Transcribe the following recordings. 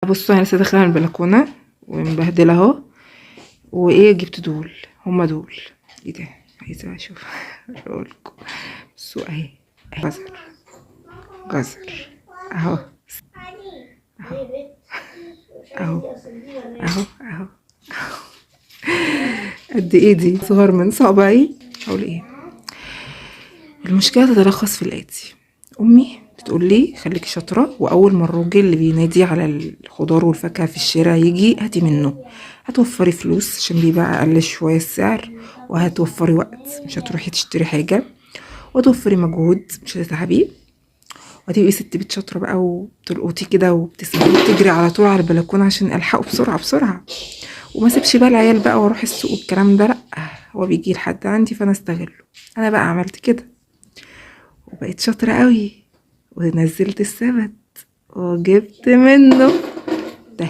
بصوا انا لسه داخله من البلكونه ومبهدله اهو. وايه جبت دول، هما دول ايه ده؟ عايزه اشوف اقولكم. بصوا اهي جزر جزر اهو اهو اهو اهو قد ايه دي؟ صغر من صابعي. اقول ايه؟ المشكله تتلخص في الاتي. امي بتقول لي خليكي شاطره، واول ما الراجل اللي بينادي على الخضار والفاكهه في الشارع يجي هاتي منه، هتوفري فلوس عشان بيبقى اقل شويه السعر، وهتوفري وقت مش هتروحي تشتري حاجه، وتوفري مجهود مش هتتعبي، وهتبقي ست بيت شاطره بقى وبتلقطي كده وبتسمعي تجري على طول على البلكونه عشان الحقه بسرعه بسرعه، وما سيبش بقى العيال بقى واروح السوق والكلام ده. لا، هو بيجي لحد عندي فانا استغله. انا بقى عملت كده وبقيت شاطره قوي، ونزلت السبت وجبت منه ده.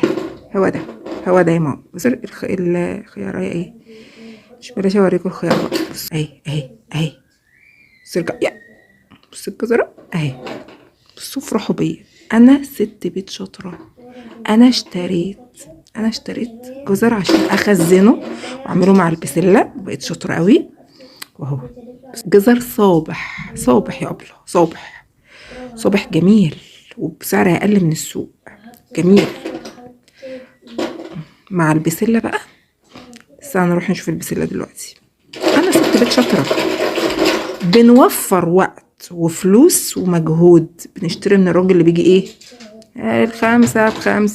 هو ده هو ده يا ماما. بص الخيارية ايه؟ مش بلاش اوريكم الخيار بقى. بص اهي اهي اهي. بص يا بص الجزرة اهي. بصوا افرحوا بيا، انا ست بيت شاطرة. انا اشتريت جزر عشان اخزنه واعمله مع البسلة. بقيت شاطرة قوي واهو. جزر صابح صابح يا ابله، صابح صابح جميل وبسعر اقل من السوق. جميل مع البسلة بقى. بس هنروح نشوف البسلة دلوقتي. انا ست بيت شاطرة، بنوفر وقت وفلوس ومجهود. بنشتري من الراجل اللي بيجي ايه، ال5 ب5.